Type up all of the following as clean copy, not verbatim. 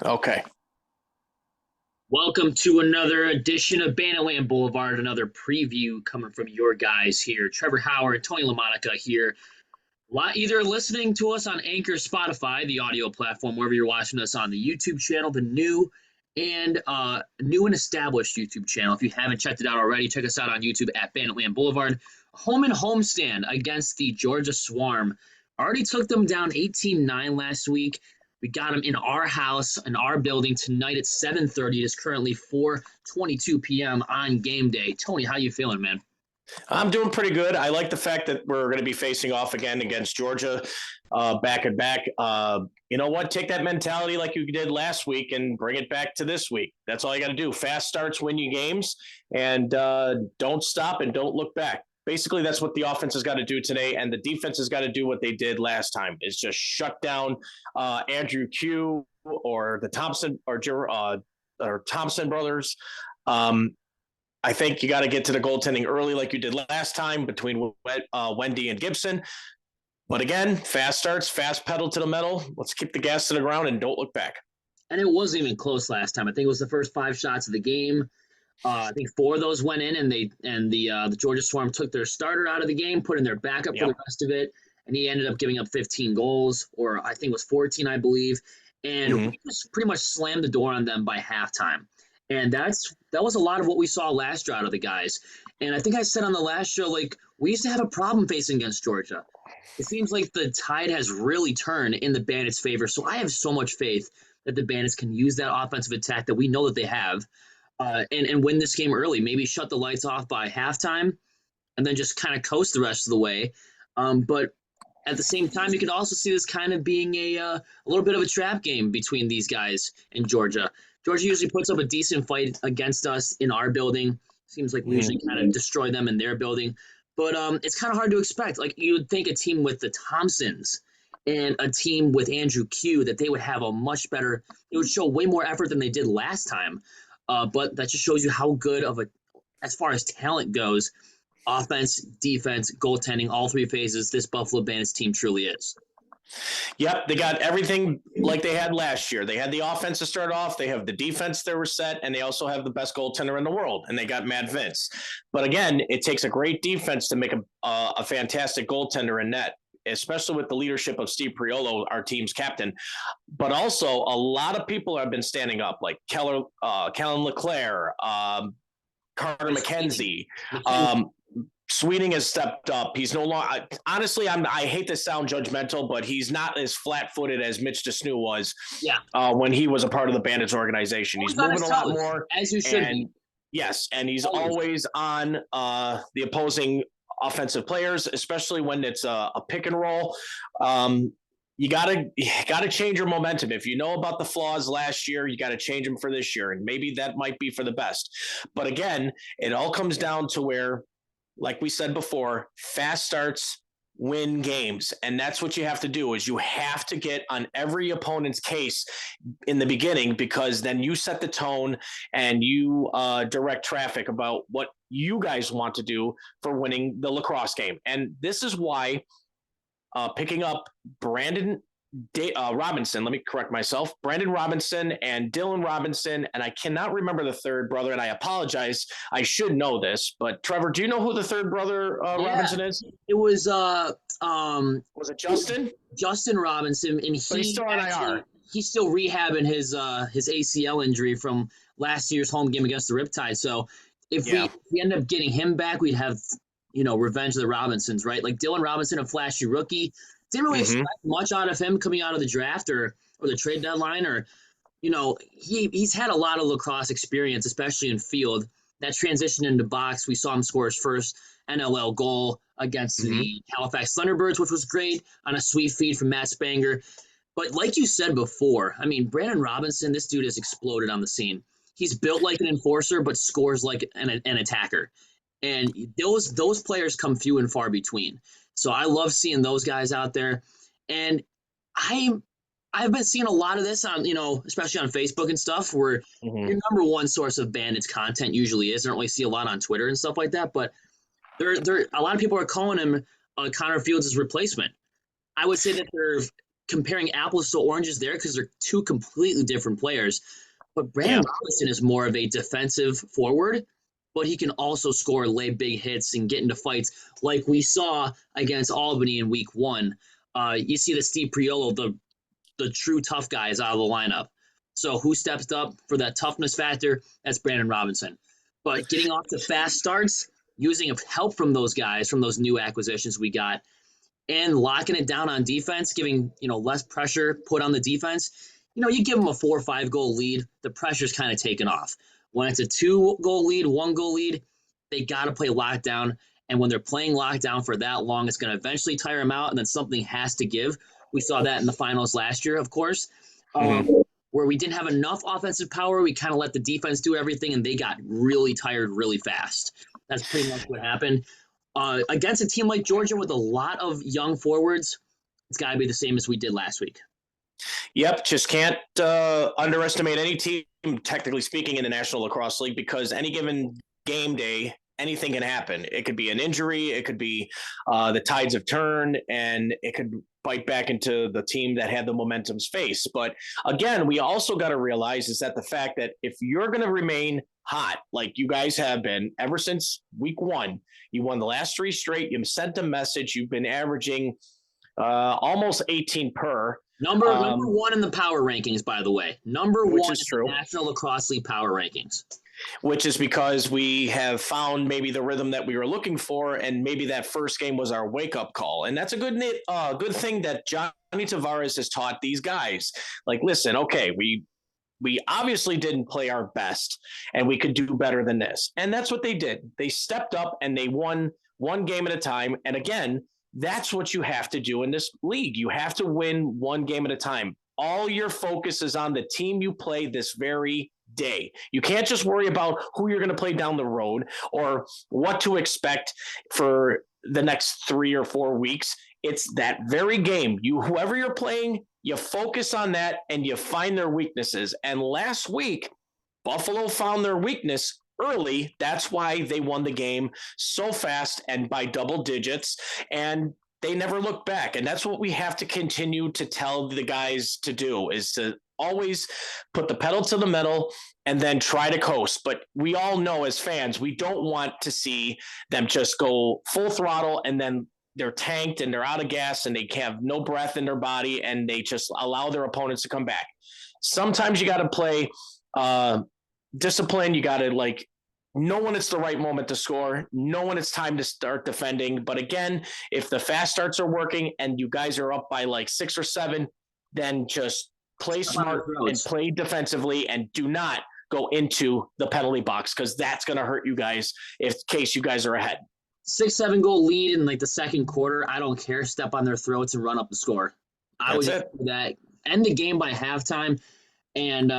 Okay. Welcome to another edition of Banditland Boulevard, another preview coming from your guys here. Trevor Howard, Tony LaMonica here. Either listening to us on Anchor, Spotify, the audio platform, wherever you're watching us on the YouTube channel, the new and established YouTube channel. If you haven't checked it out already, check us out on YouTube at Banditland Boulevard. Home and homestand against the Georgia Swarm. Already took them down 18-9 last week. We got them in our house, in our building tonight at 7:30. It is currently 4:22 p.m. on game day. Tony, how you feeling, man? I'm doing pretty good. I like the fact that we're going to be facing off again against Georgia back and back. You know what? Take that mentality like you did last week and bring it back to this week. That's all you got to do. Fast starts win you games, and don't stop and don't look back. Basically, that's what the offense has got to do today, and the defense has got to do what they did last time, is just shut down Andrew Q or the Thompson or Thompson brothers. I think you got to get to the goaltending early like you did last time between Wendy and Gibson. But again, fast starts, fast pedal to the metal. Let's keep the gas to the ground and don't look back. And it wasn't even close last time. I think it was the first 5 shots of the game. I think 4 of those went in, and the Georgia Swarm took their starter out of the game, put in their backup for the rest of it, and he ended up giving up 15 goals, or I think it was 14, I believe. And we just pretty much slammed the door on them by halftime. And that was a lot of what we saw last year out of the guys. And I think I said on the last show, like, we used to have a problem facing against Georgia. It seems like the tide has really turned in the Bandits' favor. So I have so much faith that the Bandits can use that offensive attack that we know that they have and win this game early. Maybe shut the lights off by halftime and then just kind of coast the rest of the way. But at the same time, you could also see this kind of being a little bit of a trap game between these guys and Georgia. Georgia usually puts up a decent fight against us in our building. Seems like we usually kind of destroy them in their building. But it's kind of hard to expect. Like, you would think a team with the Thompsons and a team with Andrew Q, that they would have a much better – it would show way more effort than they did last time. But that just shows you how good of as far as talent goes, offense, defense, goaltending, all 3 phases, this Buffalo Bandits team truly is. Yep, they got everything like they had last year. They had the offense to start off. They have the defense that were set, and they also have the best goaltender in the world, and they got Matt Vince. But again, it takes a great defense to make a fantastic goaltender in net, especially with the leadership of Steve Priolo, our team's captain. But also, a lot of people have been standing up, like Kellen LeClaire, Carter McKenzie. Sweeting has stepped up. He's no longer. Honestly, I hate to sound judgmental, but he's not as flat-footed as Mitch DeSnew was. Yeah. When he was a part of the Bandits organization, he's moving a lot more. As you should be. Yes, and he's always on the opposing offensive players, especially when it's a pick and roll. You gotta change your momentum. If you know about the flaws last year, you got to change them for this year, and maybe that might be for the best. But again, it all comes down to where, like we said before, fast starts win games. And that's what you have to do, is you have to get on every opponent's case in the beginning, because then you set the tone and you direct traffic about what you guys want to do for winning the lacrosse game. And this is why picking up Brandon Robinson, let me correct myself, Brandon Robinson and Dylan Robinson, and I cannot remember the third brother, and I apologize. I should know this, but Trevor, do you know who the third brother Robinson is? It was it Justin? Justin Robinson, and he's still on IR. He's still rehabbing his ACL injury from last year's home game against the Riptide. So if we end up getting him back, we'd have, revenge of the Robinsons, right? Like Dylan Robinson, a flashy rookie. Didn't really expect much out of him coming out of the draft or the trade deadline, or, he's had a lot of lacrosse experience, especially in field. That transition into box, we saw him score his first NLL goal against the Halifax Thunderbirds, which was great, on a sweet feed from Matt Spanger. But like you said before, I mean, Brandon Robinson, this dude has exploded on the scene. He's built like an enforcer, but scores like an attacker. And those players come few and far between. So I love seeing those guys out there. And I've been seeing a lot of this on, especially on Facebook and stuff, where your number one source of Bandits content usually is. I don't really see a lot on Twitter and stuff like that, but a lot of people are calling him Connor Fields' replacement. I would say that they're comparing apples to oranges there because they're two completely different players. But Brandon Robinson is more of a defensive forward, but he can also score, lay big hits, and get into fights like we saw against Albany in week 1. You see the Steve Priolo, the true tough guys out of the lineup. So who steps up for that toughness factor? That's Brandon Robinson. But getting off to fast starts, using help from those guys, from those new acquisitions we got, and locking it down on defense, giving less pressure put on the defense. You give them a 4 or 5 goal lead, the pressure's kind of taken off. When it's a 2-goal lead, 1-goal lead, they got to play lockdown. And when they're playing lockdown for that long, it's going to eventually tire them out, and then something has to give. We saw that in the finals last year, of course, where we didn't have enough offensive power. We kind of let the defense do everything, and they got really tired really fast. That's pretty much what happened. Against a team like Georgia with a lot of young forwards, it's got to be the same as we did last week. Yep, just can't underestimate any team, technically speaking, in the National Lacrosse League, because any given game day, anything can happen. It could be an injury, it could be the tides have turned, and it could bite back into the team that had the momentum's face. But again, we also got to realize is that the fact that if you're going to remain hot, like you guys have been ever since week 1, you won the last 3 straight, you sent a message, you've been averaging almost 18 per. Number 1 in the power rankings, by the way. Number 1 in the National Lacrosse League power rankings. Which is because we have found maybe the rhythm that we were looking for, and maybe that first game was our wake-up call. And that's a good thing that Johnny Tavares has taught these guys. Like, listen, okay, we obviously didn't play our best, and we could do better than this. And that's what they did. They stepped up, and they won one game at a time. And again, that's what you have to do in this league. You have to win one game at a time. All your focus is on the team you play this very day. You can't just worry about who you're going to play down the road or what to expect for the next 3 or 4 weeks. It's that very game. Whoever you're playing, you focus on that and you find their weaknesses. And last week, Buffalo found their weakness early. That's why they won the game so fast and by double digits, and they never looked back. And that's what we have to continue to tell the guys to do, is to always put the pedal to the metal and then try to coast. But we all know as fans, we don't want to see them just go full throttle and then they're tanked and they're out of gas and they have no breath in their body and they just allow their opponents to come back. Sometimes you got to play discipline. You got to know when it's the right moment to score, know when it's time to start defending. But again, if the fast starts are working and you guys are up by 6 or 7, then just play smart and play defensively and do not go into the penalty box, because that's going to hurt you guys in case you guys are ahead. 6-7 goal lead in the second quarter. I don't care. Step on their throats and run up the score. I would do that. End the game by halftime. And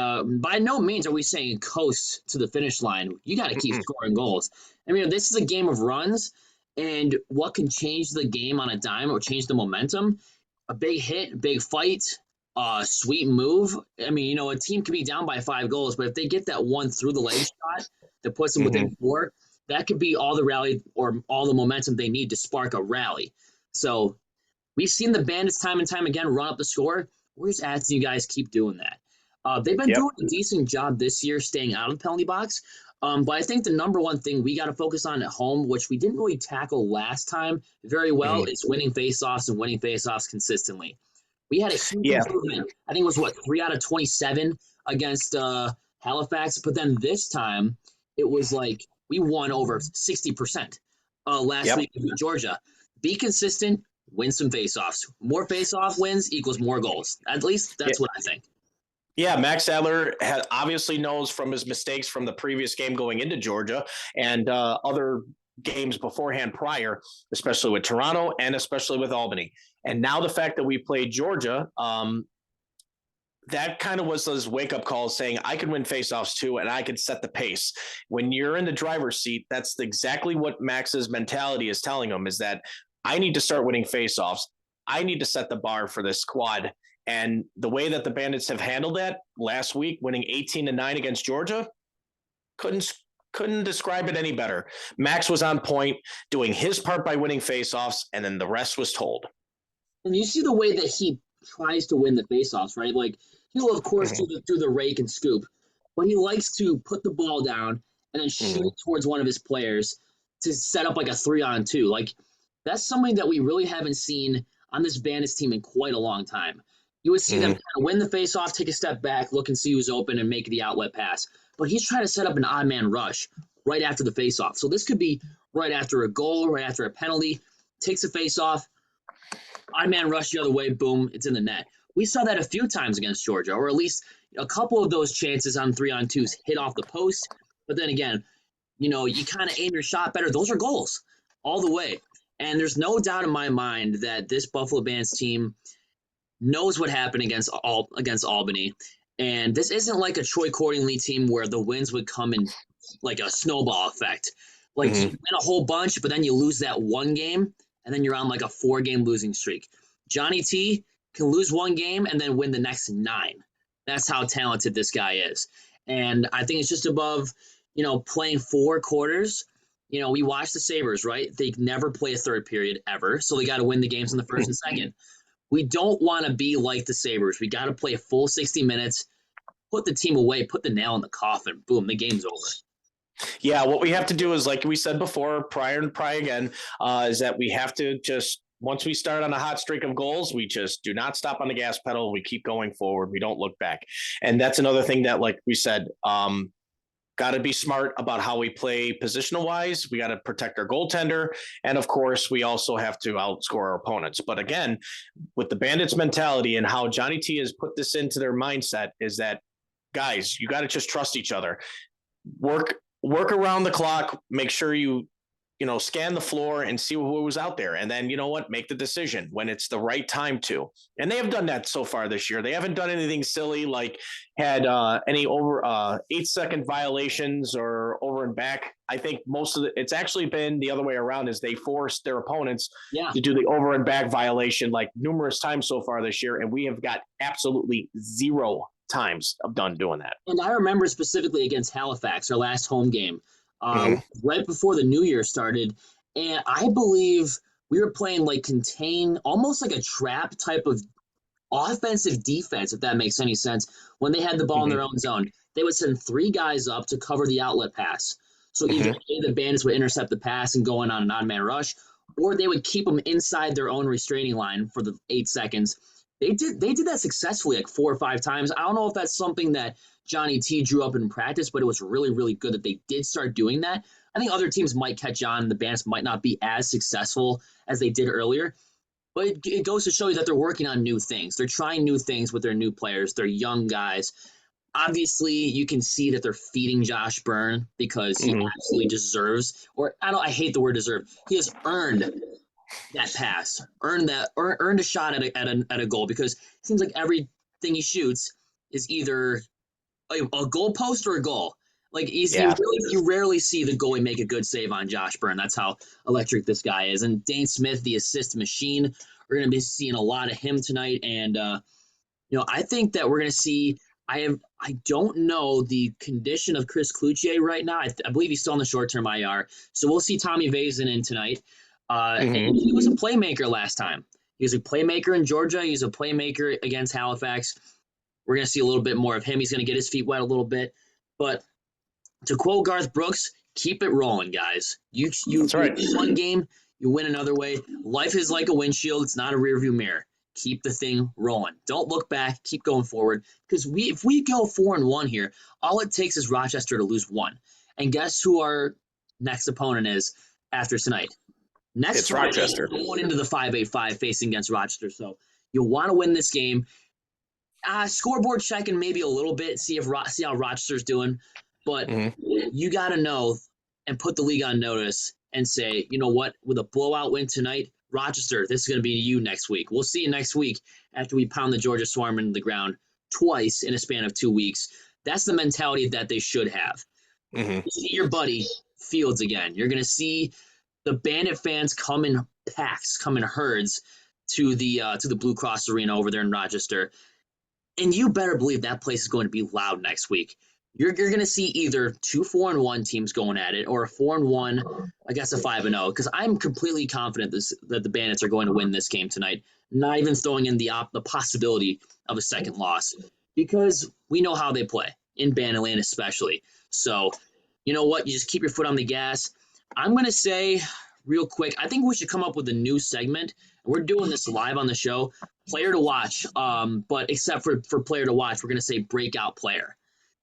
by no means are we saying coast to the finish line. You got to keep scoring goals. I mean, this is a game of runs, and what can change the game on a dime or change the momentum? A big hit, big fight, sweet move. I mean, a team can be down by 5 goals, but if they get that one through the leg shot that puts them within 4, that could be all the rally or all the momentum they need to spark a rally. So we've seen the Bandits time and time again run up the score. We're just asking you guys keep doing that. They've been doing a decent job this year staying out of the penalty box. But I think the number one thing we got to focus on at home, which we didn't really tackle last time very well, is winning faceoffs and winning faceoffs consistently. We had a huge improvement. I think it was, 3 out of 27 against Halifax. But then this time, it was we won over 60% last week with Georgia. Be consistent, win some faceoffs. More faceoff wins equals more goals. At least that's what I think. Yeah, Max Adler obviously knows from his mistakes from the previous game going into Georgia and other games beforehand prior, especially with Toronto and especially with Albany. And now the fact that we played Georgia, that kind of was those wake-up calls saying I could win faceoffs too and I could set the pace. When you're in the driver's seat, that's exactly what Max's mentality is telling him, is that I need to start winning faceoffs. I need to set the bar for this squad. And the way that the Bandits have handled that last week, winning 18-9 against Georgia, couldn't describe it any better. Max was on point, doing his part by winning faceoffs, and then the rest was told. And you see the way that tries to win the faceoffs, right? Like he'll of course do the rake and scoop, but he likes to put the ball down and then shoot it towards one of his players to set up like a 3-on-2. Like that's something that we really haven't seen on this Bandits team in quite a long time. You would see them kind of win the faceoff, take a step back, look and see who's open, and make the outlet pass. But he's trying to set up an odd man rush right after the faceoff. So this could be right after a goal, right after a penalty, takes a faceoff, odd man rush the other way, boom, it's in the net. We saw that a few times against Georgia, or at least a couple of those chances on 3-on-2s hit off the post. But then again, you kind of aim your shot better. Those are goals all the way. And there's no doubt in my mind that this Buffalo Bandits team knows what happened against Albany. And this isn't like a Troy Cordingly team where the wins would come in like a snowball effect. Like you win a whole bunch, but then you lose that one game, and then you're on like a 4-game losing streak. Johnny T can lose one game and then win the next 9. That's how talented this guy is. And I think it's just above, playing 4 quarters. We watch the Sabres, right? They never play a third period ever, so they got to win the games in the first and second. We don't want to be like the Sabres. We got to play a full 60 minutes, put the team away, put the nail in the coffin. Boom, the game's over. Yeah, what we have to do is, like we said before, prior and pry again, is that we have to just, once we start on a hot streak of goals, we just do not stop on the gas pedal. We keep going forward. We don't look back. And that's another thing that, like we said, got to be smart about how we play positional wise. We got to protect our goaltender. And of course, we also have to outscore our opponents. But again, with the Bandits mentality and how Johnny T has put this into their mindset is that, guys, you got to just trust each other. Work around the clock, make sure you scan the floor and see who was out there. And then, make the decision when it's the right time to. And they have done that so far this year. They haven't done anything silly, like had any over 8-second violations or over and back. I think most of it's actually been the other way around, is they forced their opponents to do the over and back violation like numerous times so far this year. And we have got absolutely 0 times of done doing that. And I remember specifically against Halifax, our last home game, right before the new year started. And I believe we were playing like contain, almost like a trap type of offensive defense, if that makes any sense. When they had the ball in their own zone, they would send 3 guys up to cover the outlet pass. So either the Bandits would intercept the pass and go in on an odd man rush, or they would keep them inside their own restraining line for the 8 seconds. They did that successfully like 4 or 5 times. I don't know if that's something that Johnny T drew up in practice, but it was really, really good that they did start doing that. I think other teams might catch on. The Bandits might not be as successful as they did earlier, but it goes to show you that they're working on new things. They're trying new things with their new players. They're young guys. Obviously, you can see that they're feeding Josh Byrne because he absolutely deserves, or I hate the word deserve. He has earned that pass, earned a shot at a goal, because it seems like everything he shoots is either a goal post or a goal. Like you rarely see the goalie make a good save on Josh Byrne. That's how electric this guy is. And Dane Smith, the assist machine, we're going to be seeing a lot of him tonight. And I think that we're going to see. I don't know the condition of Chris Cloutier right now. I believe he's still on the short-term IR. So we'll see Tommy Vazen in tonight. And he was a playmaker last time. He was a playmaker in Georgia. He's a playmaker against Halifax. We're going to see a little bit more of him. He's going to get his feet wet a little bit. But to quote Garth Brooks, keep it rolling, guys. You win one game, you win another way. Life is like a windshield. It's not a rearview mirror. Keep the thing rolling. Don't look back. Keep going forward. Because if we go 4-1 here, all it takes is Rochester to lose 1. And guess who our next opponent is after tonight? Next Friday, Rochester. Going into the 5-8-5 facing against Rochester. So you'll want to win this game. Scoreboard checking maybe a little bit, see how Rochester's doing. But you got to know and put the league on notice and say, you know what, with a blowout win tonight, Rochester, this is going to be you next week. We'll see you next week after we pound the Georgia Swarm into the ground twice in a span of 2 weeks. That's the mentality that they should have. You see your buddy Fields again. You're going to see the Bandit fans come in packs, come in herds to the Blue Cross Arena over there in Rochester. And you better believe that place is going to be loud next week. you're going to see either 2-4-1 teams going at it or a 4-1 against a 5-0. Because I'm completely confident that the Bandits are going to win this game tonight. Not even throwing in the possibility of a second loss, because we know how they play in Banditland, especially. So, you know what? You just keep your foot on the gas. I'm going to say real quick, I think we should come up with a new segment. We're doing this live on the show, player to watch. But except for player to watch, we're going to say breakout player.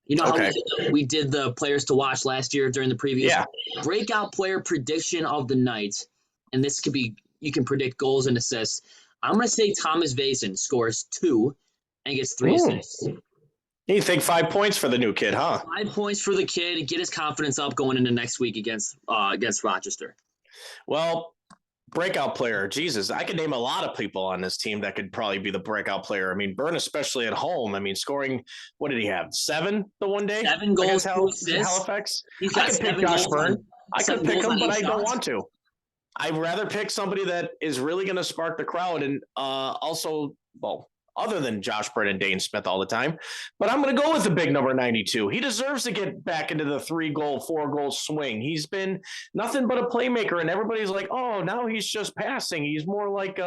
You know how we did the players to watch last year during the previews? Yeah. Breakout player prediction of the night. And this could be, you can predict goals and assists. I'm going to say Thomas Vaesen scores 2 and gets 3 assists. You think 5 points for the new kid, huh? 5 points for the kid. Get his confidence up going into next week against Rochester. Well, breakout player. Jesus, I could name a lot of people on this team that could probably be the breakout player. I mean, Byrne, especially at home. I mean, scoring, what did he have? 7 the one day? 7 goals, 2 assists. Halifax. He's got I could pick Josh Byrne. I could pick him, but I don't want to. I'd rather pick somebody that is really going to spark the crowd and also, well, other than Josh Byrne and Dane Smith all the time. But I'm going to go with the big number 92. He deserves to get back into the 3-goal, 4-goal swing. He's been nothing but a playmaker, and everybody's like, oh, now he's just passing. He's more like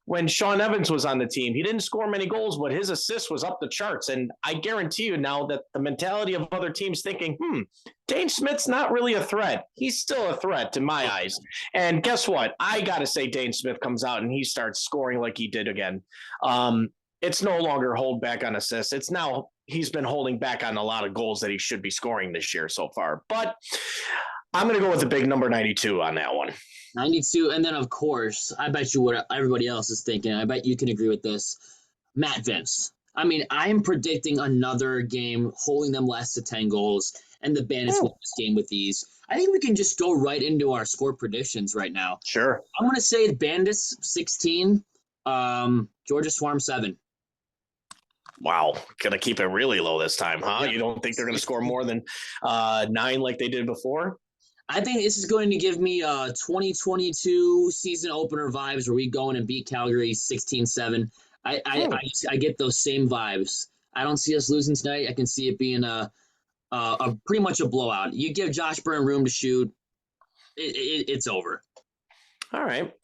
when Sean Evans was on the team. He didn't score many goals, but his assist was up the charts. And I guarantee you now that the mentality of other teams thinking, Dane Smith's not really a threat. He's still a threat to my eyes. And guess what? I got to say Dane Smith comes out and he starts scoring like he did again. It's no longer hold back on assists. It's now he's been holding back on a lot of goals that he should be scoring this year so far. But I'm going to go with the big number 92 on that one. 92, and then, of course, I bet you what everybody else is thinking. I bet you can agree with this. Matt Vince. I mean, I'm predicting another game holding them less to 10 goals, and the Bandits win this game with ease. I think we can just go right into our score predictions right now. Sure. I'm going to say Bandits 16, Georgia Swarm 7. Wow. Going to keep it really low this time, huh? You don't think they're going to score more than 9 like they did before? I think this is going to give me 2022 season opener vibes where we go in and beat Calgary 16-7. I get those same vibes. I don't see us losing tonight. I can see it being a pretty much a blowout. You give Josh Byrne room to shoot, it's over. All right.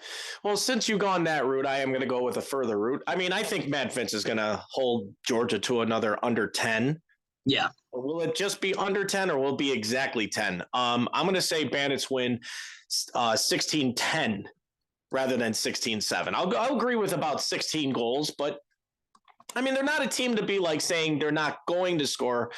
Well, since you've gone that route, I am going to go with a further route. I mean, I think Matt Vince is going to hold Georgia to another under 10. Yeah. Or will it just be under 10 or will it be exactly 10? I'm going to say Bandits win 16-10 rather than 16-7. I'll agree with about 16 goals, but I mean, they're not a team to be like saying they're not going to score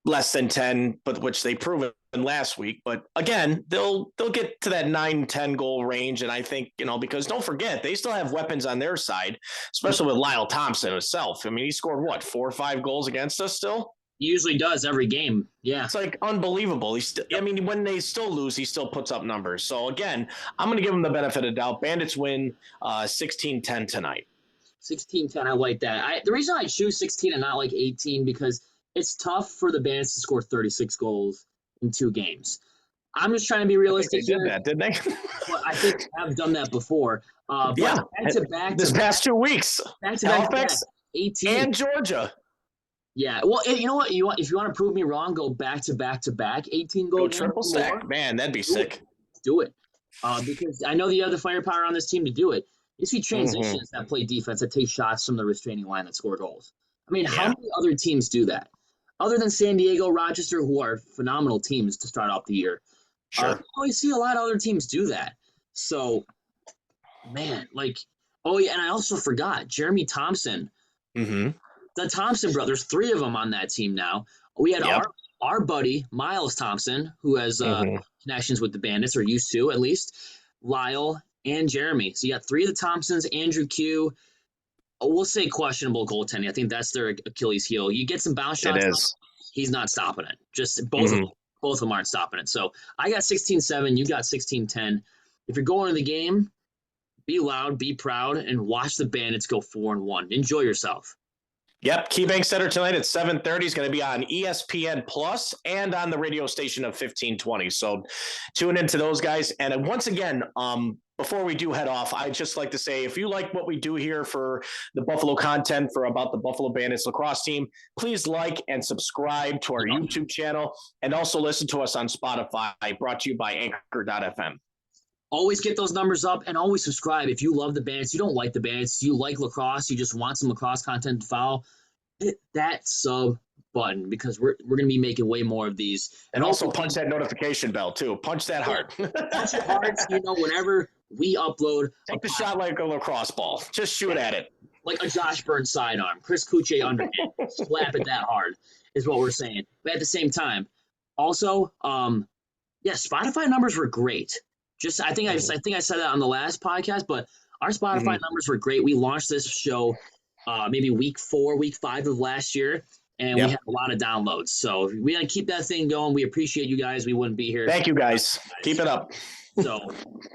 less than 10, but which they proved last week. But again, they'll get to that 9-10 goal range. And I think, because don't forget, they still have weapons on their side, especially with Lyle Thompson himself. I mean, he scored 4 or 5 goals against us still? He usually does every game. Yeah. It's like unbelievable. I mean, when they still lose, he still puts up numbers. So again, I'm going to give him the benefit of the doubt. Bandits win 16-10 tonight. 16-10, I like that. The reason I choose 16 and not like 18, because it's tough for the Bandits to score 36 goals in 2 games. I'm just trying to be realistic here. They did that, didn't they? Well, I think I've done that before. But yeah. Back-to-back. This past 2 weeks. Back-to-back. 18. And Georgia. Yeah. Well, you know what? If you want to prove me wrong, go back-to-back 18 goal games. Triple stack. Man, that'd be sick. Do it. Because I know the other firepower on this team to do it. You see transitions that play defense, that take shots from the restraining line that score goals. I mean, how many other teams do that? Other than San Diego, Rochester, who are phenomenal teams to start off the year. Sure. I see a lot of other teams do that. So, man, and I also forgot Jeremy Thompson. Mm-hmm. The Thompson brothers, 3 of them on that team now. We had our buddy, Miles Thompson, who has connections with the Bandits, or used to at least, Lyle and Jeremy. So you got 3 of the Thompsons, Andrew Q. We'll say questionable goaltending. I think that's their Achilles heel. You get some bounce shots. It is. He's not stopping it. Just both of them aren't stopping it. So I got 16-7. You got 16-10. If you're going to the game, be loud, be proud, and watch the Bandits go 4-1. Enjoy yourself. Yep, KeyBank Center tonight at 7:30 is going to be on ESPN Plus and on the radio station of 1520. So tune into those guys. And once again, before we do head off, I'd just like to say, if you like what we do here for the Buffalo content for about the Buffalo Bandits lacrosse team, please like and subscribe to our YouTube channel, and also listen to us on Spotify, brought to you by Anchor.fm. Always get those numbers up, and always subscribe. If you love the Bandits, you don't like the Bandits, you like lacrosse, you just want some lacrosse content to follow, hit that sub button, because we're going to be making way more of these. And also punch that notification bell too. Punch that hard. Punch it hard, so you know whenever we upload. Take the shot like a lacrosse ball. Just shoot at it. Like a Josh Burns sidearm. Chris Kuche underhand. Slap it that hard is what we're saying. But at the same time, also, Spotify numbers were great. I think I said that on the last podcast, but our Spotify numbers were great. We launched this show maybe week 4, week 5 of last year, and we had a lot of downloads. So we got to keep that thing going. We appreciate you guys. We wouldn't be here. Thank you, guys. Keep it up. So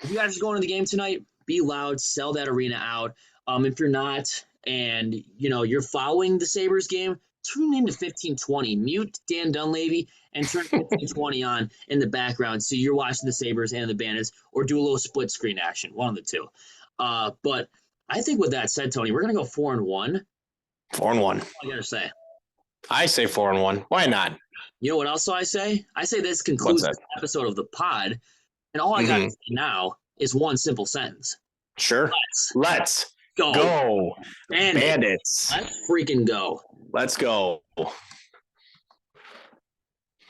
if you guys are going to the game tonight, be loud, sell that arena out. If you're not, and you're following the Sabres game, tune into 1520. Mute Dan Dunleavy and turn 1520 on in the background, so you're watching the Sabres and the Bandits, or do a little split screen action, one of the two. But I think with that said, Tony, we're gonna go 4-1. 4-1. I gotta say. I say 4-1. Why not? You know what else I say? I say this concludes this episode of the pod, and all I got to say now is one simple sentence. Sure. Let's go. Bandits. Let's freaking go. Let's go.